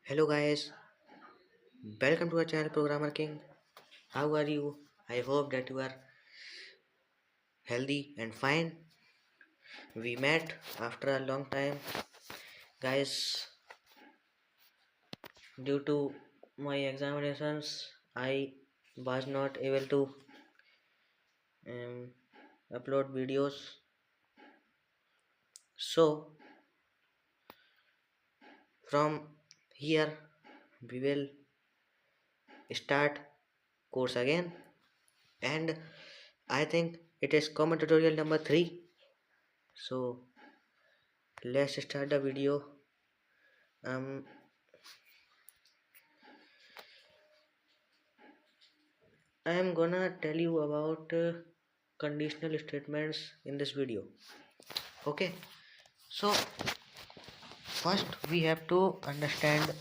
Hello guys, welcome to our channel Programmer King. How are you? I hope that you are healthy and fine. We met after a long time. Guys, due to my examinations, I was not able to um, upload videos. So, from here, we will start course again. And I think it is common tutorial number 3. So, let's start the video. Um, I am gonna tell you about conditional statements in this video. Okay, so first we have to understand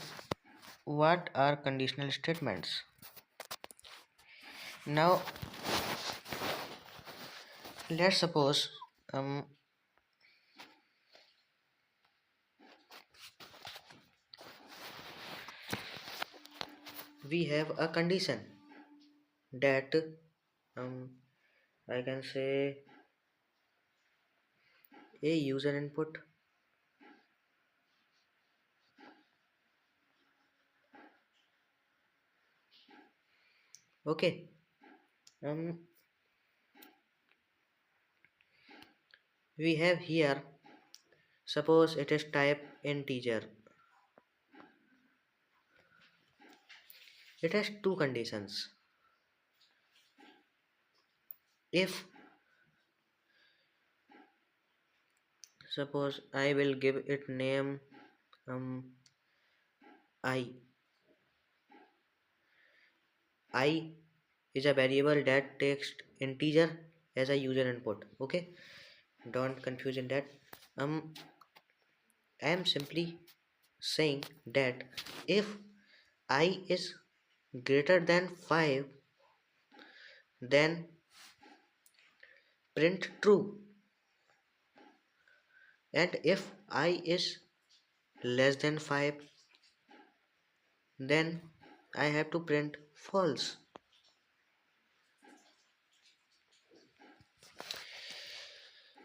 what are conditional statements. Now, let's suppose we have a condition that um, I can say a user input. Okay, um, we have here, suppose it is type integer. It has two conditions. If suppose I will give it name um, I I is a variable that takes integer as a user input. Okay, don't confuse in that. I am simply saying that if I is greater than 5, then print true, and if I is less than 5, then I have to print false.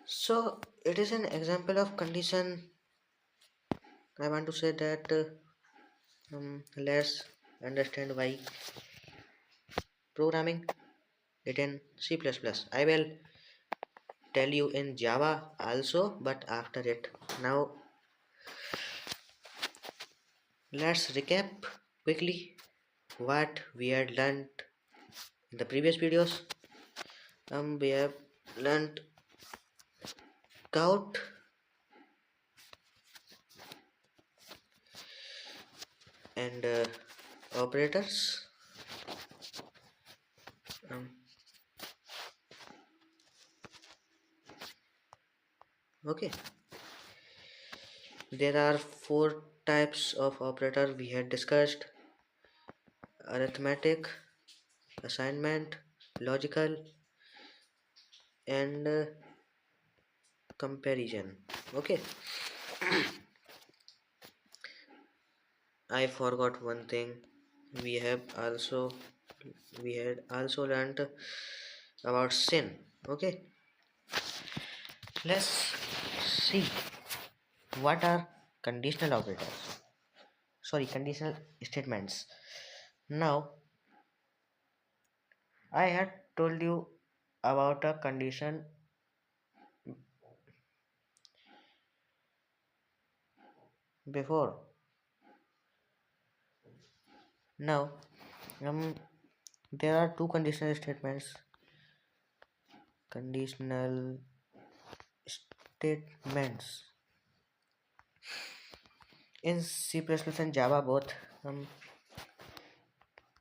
So it is an example of condition. I want to say that let's understand why programming it in C++. I will tell you in Java also, but after it. Now let's recap quickly what we had learned in the previous videos. We have learned count and operators. Um, okay, there are four types of operator we had discussed: arithmetic, assignment, logical, and comparison. Okay, I forgot one thing. We have also we had also learned about sin. Okay, let's see what are conditional operators. Sorry, conditional statements. Now, I had told you about a condition before. Now, there are two conditional statements. Conditional statements in C++ and Java both.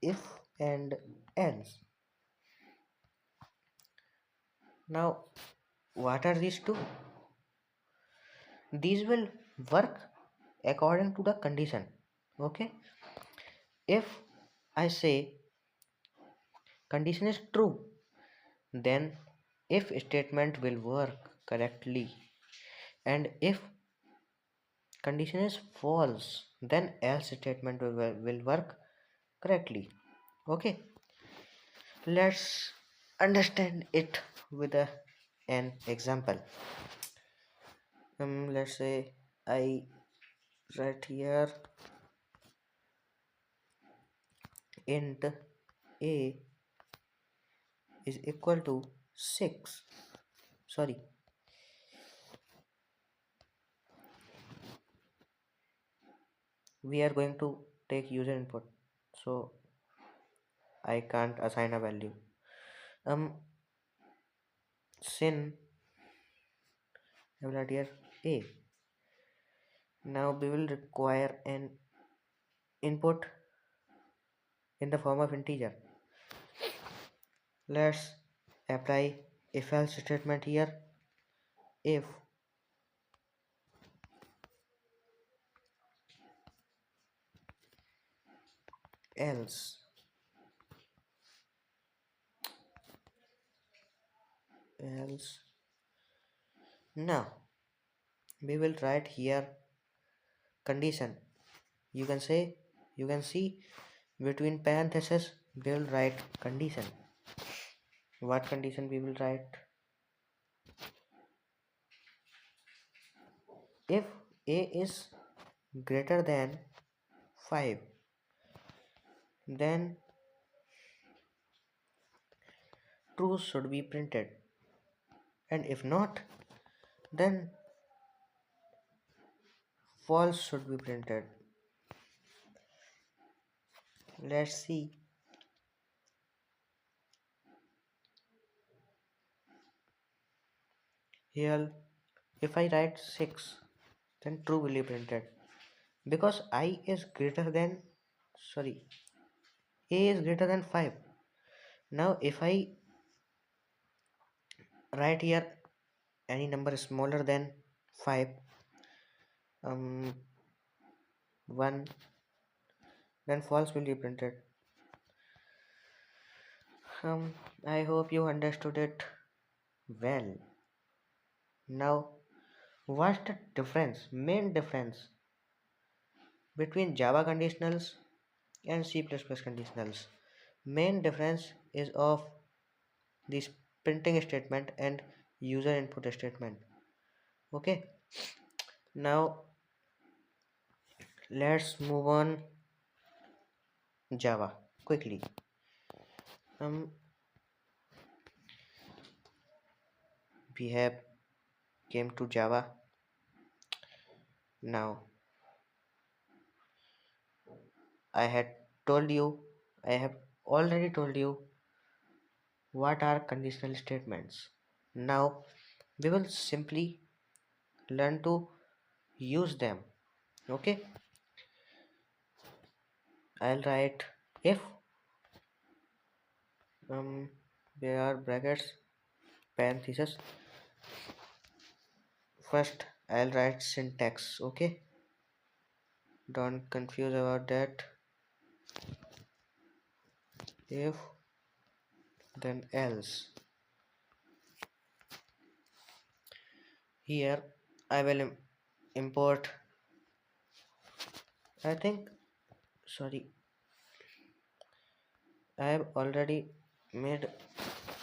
If and else. Now, what are these two? These will work according to the condition. Okay, if I say condition is true, then if statement will work correctly, and if condition is false, then else statement will work correctly. Okay, let's understand it with an example. Let's say I write here int a is equal to 6. Sorry, we are going to take user input, so I can't assign a value. um sin I will add here a. Now we will require an input in the form of integer. Let's apply if else statement here. If else else now we will write here condition. You can say, you can see between parentheses we will write condition. What condition we will write? If a is greater than 5, then true should be printed, and if not, then false should be printed. Let's see. Here if I write 6, then true will be printed because I is greater than, sorry, a is greater than 5. Now if I write here any number smaller than 5, 1, then false will be printed. I hope you understood it well. Now what's the difference, main difference between Java conditionals and C++ conditionals? Main difference is of this printing statement and user input statement. Okay, now let's move on Java quickly. We have came to Java. Now I had told you, I have already told you what are conditional statements. Now we will simply learn to use them. Okay, I'll write if there are brackets parentheses. First I'll write syntax. Okay, don't confuse about that. If then else. Here I will import, I think, sorry, I have already made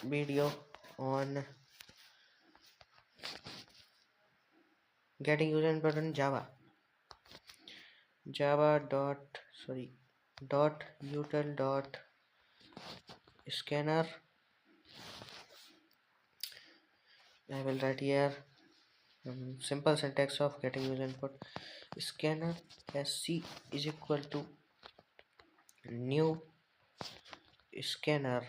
video on getting user input in Java dot, sorry, dot util dot scanner. I will write here simple syntax of getting user input. Scanner sc is equal to new scanner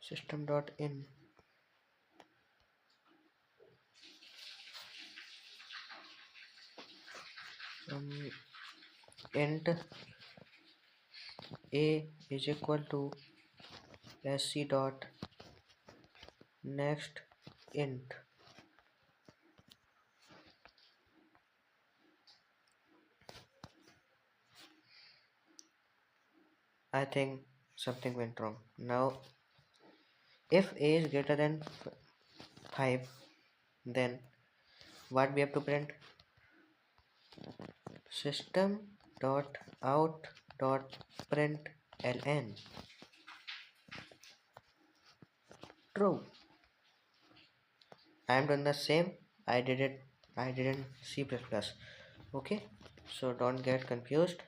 system dot in int a is equal to sc dot next int. I think something went wrong. Now if a is greater than 5, then what we have to print? System dot out dot print ln true. I am doing the same. I didn't C++. Okay, so don't get confused.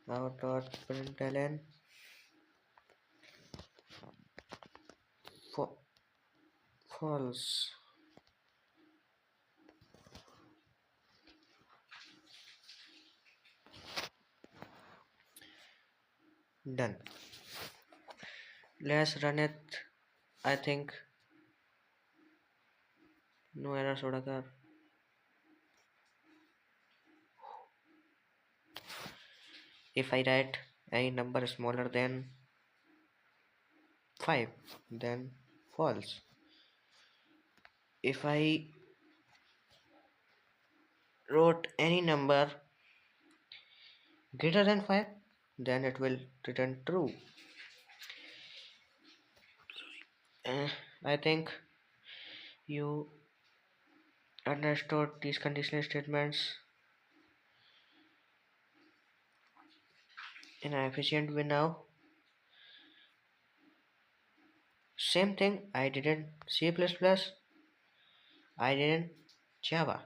Out dot print ln false. Done. Let's run it. I think no error should occur. If I write any number smaller than 5, then false. If I wrote any number greater than 5, then it will return true. I think you understood these conditional statements in an efficient way now. Same thing I did in C++, I did in Java.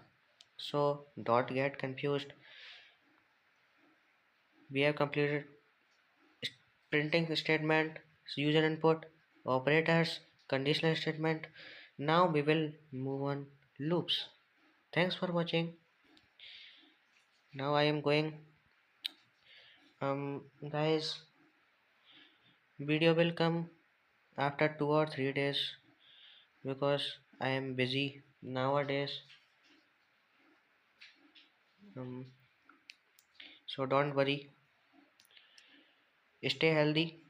So don't get confused. We have completed printing statement, user input, operators, conditional statement. Now we will move on loops. Thanks for watching. Now I am going guys, video will come after 2 or 3 days because I am busy nowadays. So don't worry, stay healthy.